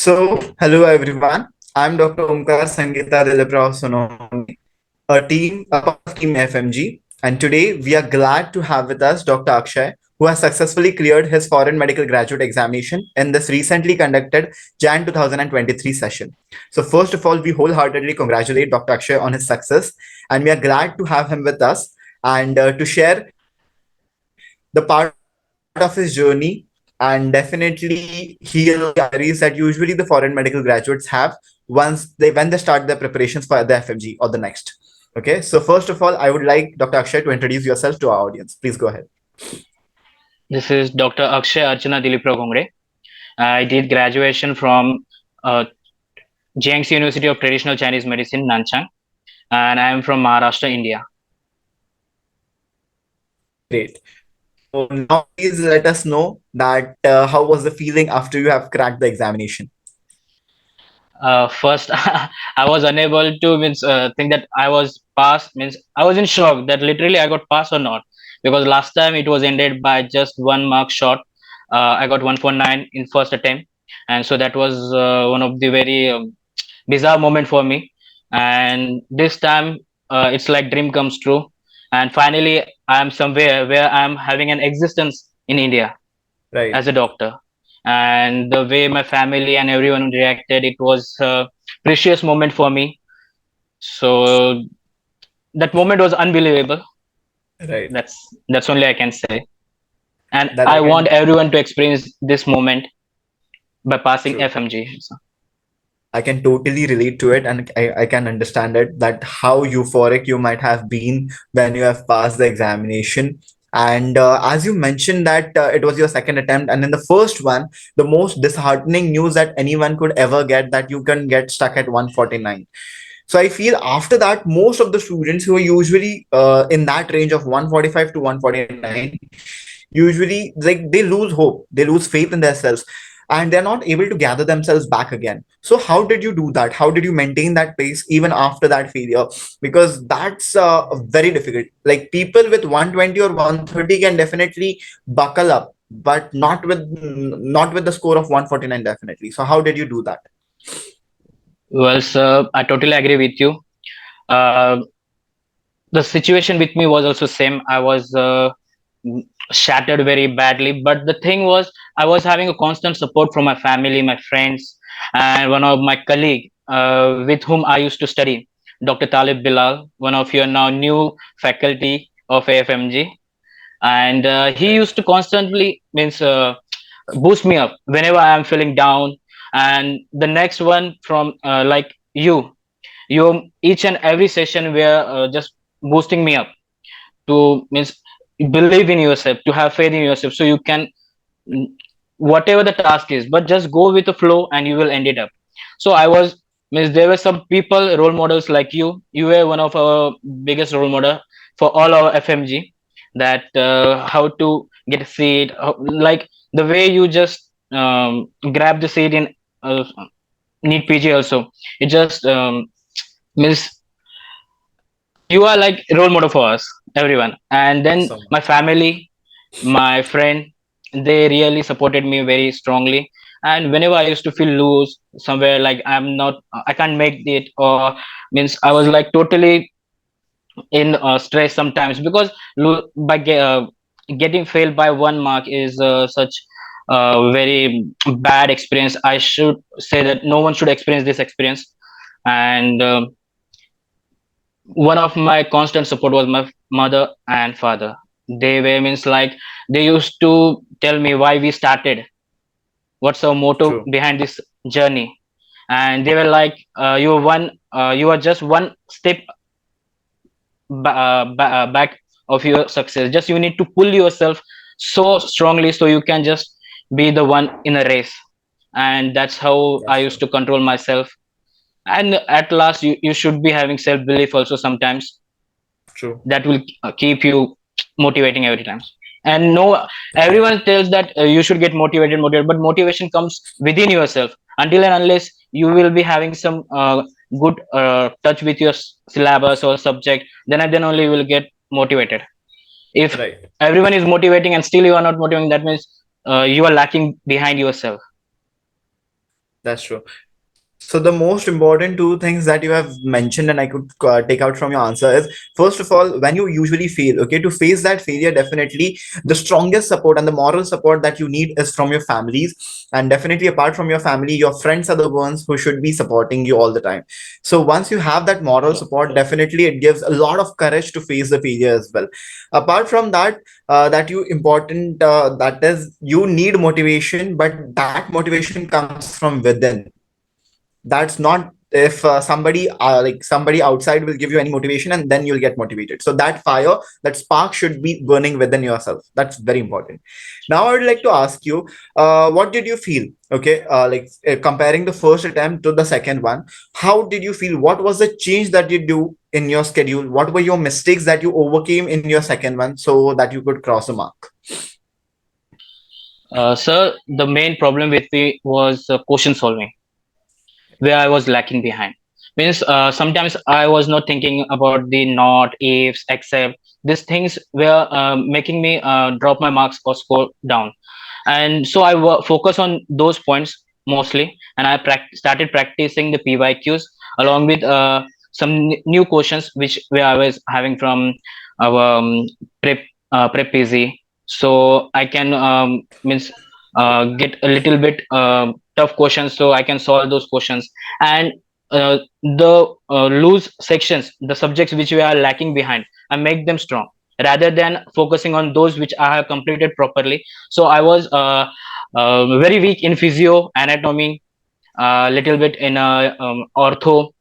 Hello everyone. I'm Dr. Omkar Sangita Sonomi, a part of Team FMG, and today we are glad to have with us Dr. Akshay, who has successfully cleared his foreign medical graduate examination in this recently conducted Jan 2023 session. So, first of all, we wholeheartedly congratulate Dr. Akshay on his success, and we are glad to have him with us and to share the part of his journey. And definitely, he'll worries that usually the foreign medical graduates have when they start their preparations for the FMG or the next. Okay, so first of all, I would like Dr. Akshay to introduce yourself to our audience. Please go ahead. This is Dr. Akshay Archana Dilipra. I did graduation from Jiangxi University of Traditional Chinese Medicine, Nanchang, and I am from Maharashtra, India. Great. So now please let us know that how was the feeling after you have cracked the examination? First, I was unable to think that I was passed. Means I was in shock that literally I got passed or not, because last time it was ended by just 1 mark short. I got 149 in first attempt, and so that was one of the very bizarre moment for me. And this time, it's like dream comes true, and finally I am somewhere where I am having an existence in India Right. as a doctor. And the way my family and everyone reacted, it was a precious moment for me. So that moment was unbelievable. Right. That's only I can say. And That I I want can. everyone to experience this moment by passing True. FMG. So, I can totally relate to it, and I can understand it that how euphoric you might have been when you have passed the examination. And as you mentioned that it was your second attempt, and in the first one, the most disheartening news that anyone could ever get that you can get stuck at 149. So I feel after that, most of the students who are usually in that range of 145 to 149, usually like they lose hope, they lose faith in themselves, and they're not able to gather themselves back again. So how did you do that? How did you maintain that pace even after that failure? Because that's very difficult. Like people with 120 or 130 can definitely buckle up, but not with the score of 149 definitely. So how did you do that? well, sir, I totally agree with you. Uh, the situation with me was also same. I was shattered very badly, but the thing was I was having a constant support from my family, my friends, and one of my colleague with whom I used to study, Dr. Talib Bilal, one of your now new faculty of AFMG. And he used to constantly boost me up whenever I am feeling down. And the next one from like you each and every session were just boosting me up to believe in yourself, to have faith in yourself, so you can mm, whatever the task is, but just go with the flow and you will end it up. So I was there were some people, role models like you were one of our biggest role model for all our FMG, that how to get a seat, like the way you just grab the seat in uh, need PG also. It just means you are like role model for us, everyone. And then So my family, my friend, they really supported me very strongly. And whenever I used to feel loose somewhere, like I can't make it, or I was like totally in stress sometimes, because getting failed by 1 mark is such very bad experience. I should say that no one should experience this experience. And one of my constant support was my mother and father. They were they used to tell me why we started, what's our motto true. behind this journey. And they were like, you are just one step back of your success. Just you need to pull yourself so strongly so you can just be the one in a race. And that's how I That's used true. to control myself. And at last, you should be having self belief also sometimes. True. That will keep you motivating every time. And no, everyone tells that you should get motivated, but motivation comes within yourself. Until and unless you will be having some good touch with your syllabus or subject, then only you will get motivated. If Right. everyone is motivating and still you are not motivating, that means you are lacking behind yourself. That's true. So the most important two things that you have mentioned, and I could take out from your answer is, first of all, when you usually fail, okay, to face that failure, definitely the strongest support and the moral support that you need is from your families, and definitely apart from your family, your friends are the ones who should be supporting you all the time. So once you have that moral support, definitely it gives a lot of courage to face the failure as well. Apart from that, that you important that is you need motivation, but that motivation comes from within. That's not if somebody outside will give you any motivation and then you'll get motivated. So that fire, that spark should be burning within yourself. That's very important. Now I would like to ask you, what did you feel, okay, comparing the first attempt to the second one, how did you feel? What was the change that you do in your schedule? What were your mistakes that you overcame in your second one so that you could cross a mark? Sir, the main problem with me was question solving, where I was lacking behind. Means sometimes I was not thinking about the not, ifs, except. These things were making me drop my marks or score down. And so I focus on those points mostly, and I started practicing the PYQs along with some new questions which where I was having from our prep PZ, so I can means get a little bit tough questions so I can solve those questions. And the loose sections, the subjects which we are lacking behind, I make them strong rather than focusing on those which I have completed properly. So I was very weak in physio, anatomy, a little bit in ortho,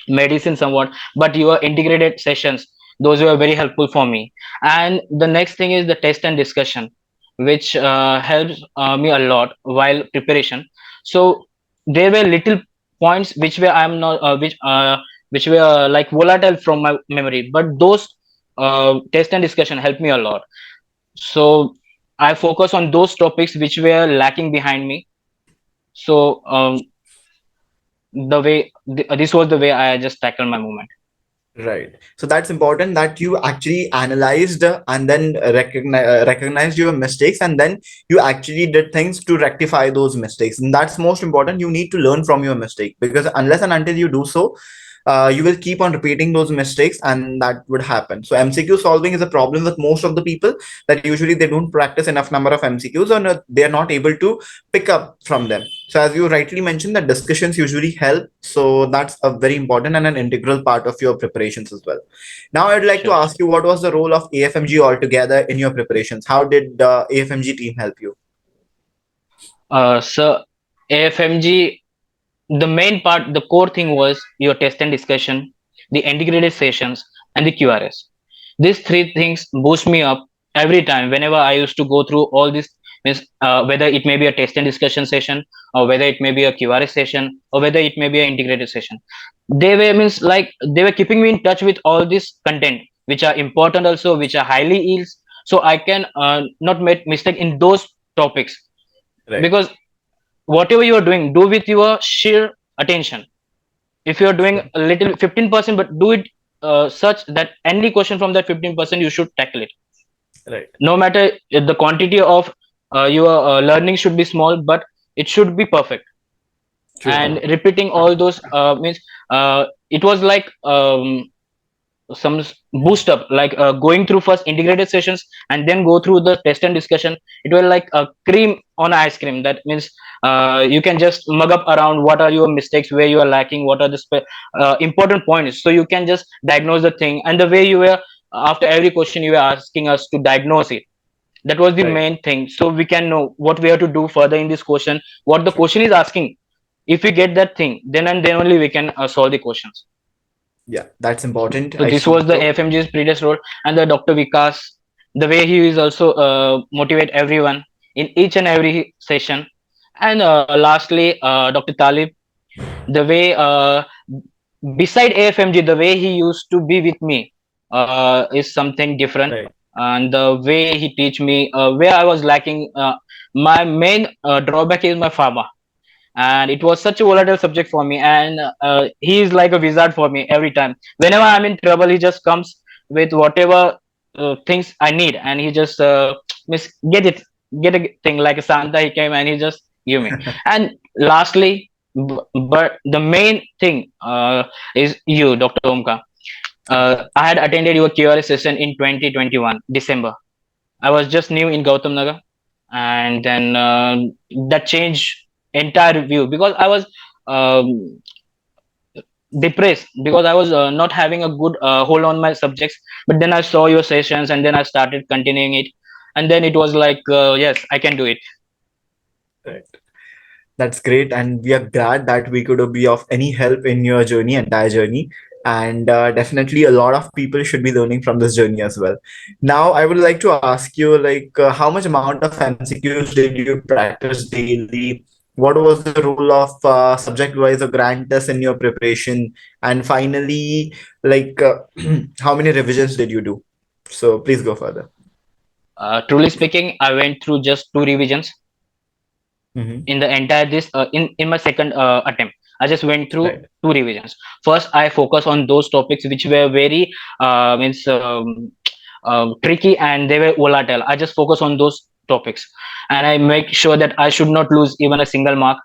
medicine somewhat, but your integrated sessions, those were very helpful for me. And the next thing is the test and discussion, which helps me a lot while preparation. So there were little points which were I'm not which were like volatile from my memory, but those test and discussion helped me a lot. So I focus on those topics which were lacking behind me. So this was the way I just tackled my moment. Right. So that's important that you actually analyzed and then recognized your mistakes, and then you actually did things to rectify those mistakes. And that's most important. You need to learn from your mistake, because unless and until you do so, you will keep on repeating those mistakes, and that would happen. So MCQ solving is a problem with most of the people, that usually they don't practice enough number of MCQs, or they are not able to pick up from them. So as you rightly mentioned, that discussions usually help. So that's a very important and an integral part of your preparations as well. Now I'd like to Sure. ask you, what was the role of AFMG altogether in your preparations? How did the AFMG team help you? So AFMG, the main part, the core thing was your test and discussion, the integrated sessions, and the QRS. These three things boost me up every time whenever I used to go through all this. Means whether it may be a test and discussion session, or whether it may be a QRS session, or whether it may be an integrated session. They were means like they were keeping me in touch with all this content, which are important also, which are highly yields, so I can not make mistake in those topics. Right. Because whatever you are doing, do with your sheer attention. If you are doing a little 15%, but do it such that any question from that 15% you should tackle it. Right. No matter the quantity of your learning should be small, but it should be perfect. True. And repeating all those means it was like some boost up, like going through first integrated sessions and then go through the test and discussion. It was like a cream on ice cream. That means you can just mug up around what are your mistakes, where you are lacking, what are the important points, so you can just diagnose the thing. And the way you were, after every question you were asking us to diagnose it, that was the Right. main thing, so we can know what we have to do further in this question, what the True. question is asking. If we get that thing, then and then only we can solve the questions. Yeah, that's important. So I this feel was the so. AFMG's previous role. And the Dr. Vikas, the way he is also motivate everyone in each and every session. And lastly, Dr. Talib, the way beside AFMG, the way he used to be with me is something different. Right. And the way he teach me, where I was lacking, my main drawback is my pharma, and it was such a volatile subject for me. And he is like a wizard for me every time. Whenever I'm in trouble, he just comes with whatever things I need, and he just get a thing like a Santa. He came and he just give me. And lastly, But the main thing is you, Dr. Omka. I had attended your QRA session in 2021 December. I was just new in Gautam Nagar, and then that changed entire view, because I was um, depressed, because I was not having a good hold on my subjects. But then I saw your sessions, and then I started continuing it, and then it was like, yes, I can do it. Right. That's great, and we are glad that we could be of any help in your journey, entire journey. And definitely, a lot of people should be learning from this journey as well. Now, I would like to ask you, like, how much amount of MCQs did you practice daily? What was the role of subject-wise or grant tests in your preparation? And finally, like, how many revisions did you do? So please go further. Truly speaking, I went through just two revisions Mm-hmm. in the entire this in my second attempt. I just went through Right. two revisions. First, I focus on those topics which were very means tricky, and they were volatile. I just focus on those topics, and I make sure that I should not lose even a single mark.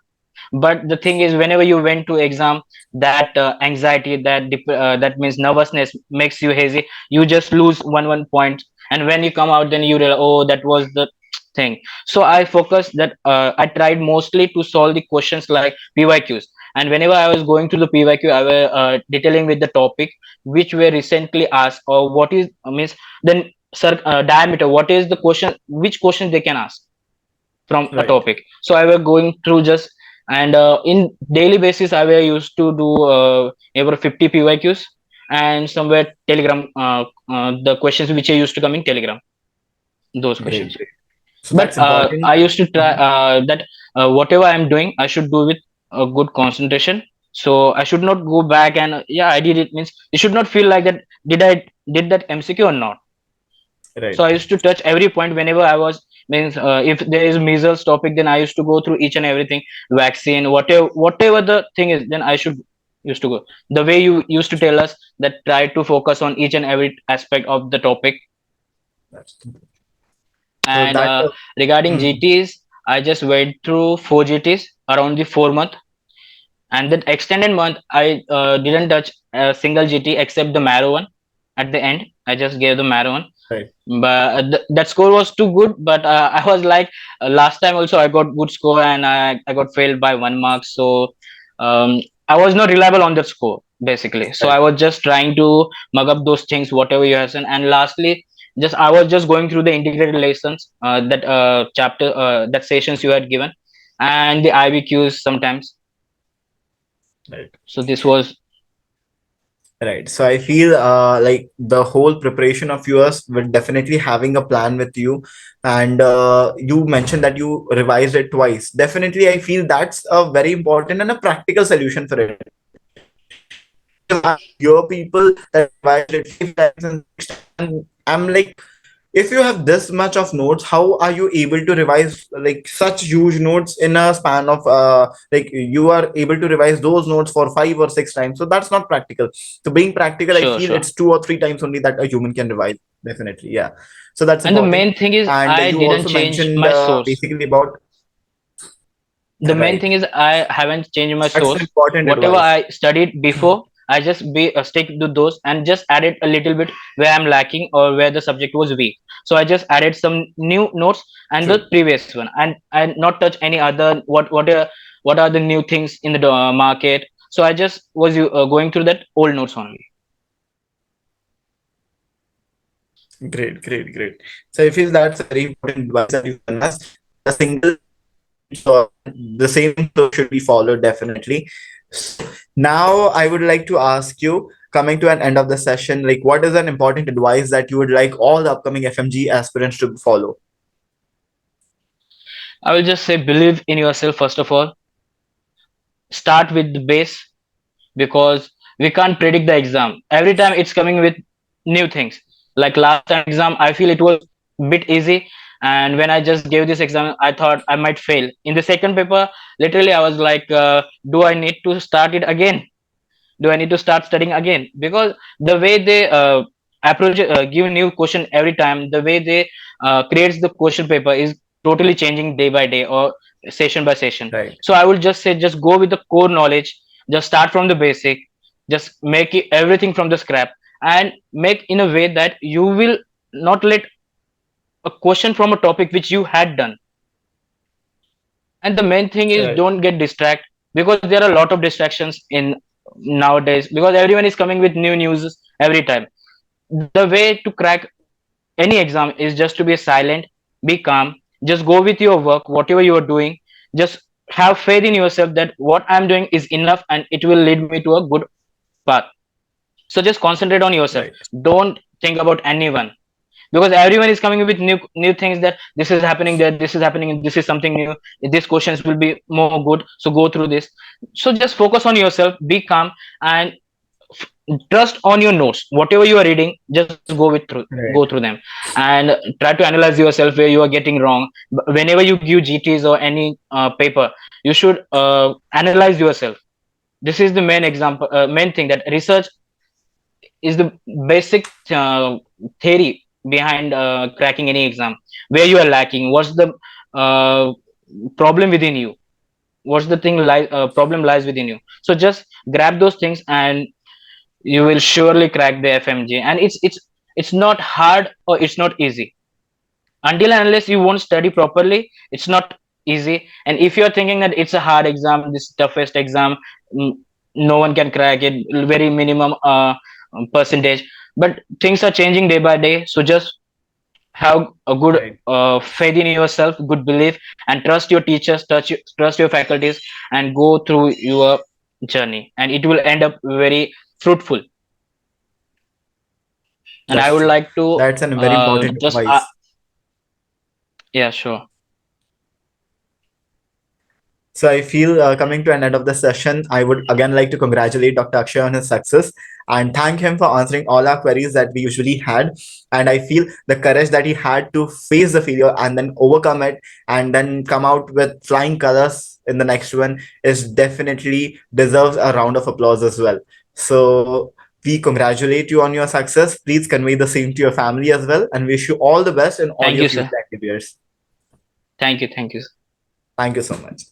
But the thing is, whenever you went to exam, that anxiety, that means nervousness makes you hazy. You just lose one point, and when you come out, then you realize, oh, that was the thing. So I focused that I tried mostly to solve the questions like PYQs. And whenever I was going to the PYQ, I was detailing with the topic which were recently asked, or what is means then diameter, what is the question, which questions they can ask from a Right. topic. So I were going through just, and in daily basis I were used to do over 50 PYQs, and somewhere Telegram, the questions which are used to come in Telegram, those Great. questions. Great. So But that's important. I used to try that whatever I'm doing, I should do with a good concentration. So I should not go back and yeah, I did it, means you should not feel like that, did I did that MCQ or not. So Right. I used to touch every point whenever I was, means if there is measles topic, then I used to go through each and everything, vaccine, whatever the thing is, then I should used to go the way you used to tell us, that try to focus on each and every aspect of the topic. That's so And that. regarding Mhm. GTs, I just went through 4 GTs around the 4 month, and that extended month I didn't touch a single GT except the marrow one. At the end, I just gave the marrow one, Right. but that score was too good. But I was like, last time also I got good score, and I got failed by 1 mark. So um, I was not reliable on that score basically. So Right. I was just trying to mug up those things whatever you have seen. And lastly, just I was just going through the integrated lessons, that chapter, that sessions you had given, and the IBQs sometimes. Right. So this was. Right. So I feel like the whole preparation of yours with definitely having a plan with you, and you mentioned that you revised it twice. Definitely, I feel that's a very important and a practical solution for it. Because I hear people that revised it 5 times and 6 times, and I'm like, if you have this much of notes, how are you able to revise like such huge notes in a span of like you are able to revise those notes for 5 or 6 times? So that's not practical. So being practical, I Sure, feel sure. it's 2 or 3 times only that a human can revise. Definitely, yeah. So that's And the important. main thing is, And I you didn't also change mentioned my source. basically about The main right. thing is, I haven't changed my That's source. important Whatever advice. I studied before, I just be stick to those, and just added a little bit where I'm lacking or where the subject was weak. So I just added some new notes and the True. previous one, and I not touch any other, what are the new things in the market. So I just was going through that old notes only. Great, great, great. So I feel that's a very important advice that you've given us. The single so the same flow should be followed definitely. So now I would like to ask you, coming to an end of the session, like what is an important advice that you would like all the upcoming FMG aspirants to follow? I will just say, believe in yourself first of all. Start with the base, because we can't predict the exam. Every time it's coming with new things. Like last time exam, I feel it was a bit easy, and when I just gave this exam, I thought I might fail. In the second paper, literally, I was like, "Do I need to start it again? Do I need to start studying again?" Because the way they approach, give new question every time, the way they creates the question paper is totally changing day by day, or session by session. Right. So I will just say, just go with the core knowledge, just start from the basic, just make it, everything from the scrap, and make in a way that you will not let a question from a topic which you had done. And the main thing is, Right. don't get distracted, because there are a lot of distractions in nowadays, because everyone is coming with new news every time. The way to crack any exam is just to be silent, be calm, just go with your work, whatever you are doing. Just have faith in yourself that what I'm doing is enough and it will lead me to a good path. So just concentrate on yourself. Right. Don't think about anyone, because everyone is coming with new things, that this is happening there, this is happening, this is something new, these questions will be more good, so go through this. So just focus on yourself, be calm, and trust on your notes, whatever you are reading, just go Right. through them, and try to analyze yourself where you are getting wrong. Whenever you give GTs or any paper, you should analyze yourself. This is the main example, main thing, that research is the basic theory behind cracking any exam. Where you are lacking, what's the uh, problem within you, what's the problem lies within you. So just grab those things, and you will surely crack the FMG. And it's not hard or it's not easy. Until and unless you won't study properly, it's not easy. And if you're thinking that it's a hard exam, this toughest exam, mm, no one can crack it, very minimum percentage. But things are changing day by day. So just have a good Right. faith in yourself, good belief, and trust your teachers, trust your faculties, and go through your journey, and it will end up very fruitful. And I That's would true. like to That's a very important just advice. yeah, sure. So I feel coming to an end of the session, I would again like to congratulate Dr. Akshay on his success and thank him for answering all our queries that we usually had. And I feel the courage that he had to face the failure and then overcome it and then come out with flying colors in the next one is definitely deserves a round of applause as well. So we congratulate you on your success. Please convey the same to your family as well and wish you all the best in all Thank your you, future sir. endeavors. Thank you. Thank you. Thank you so much.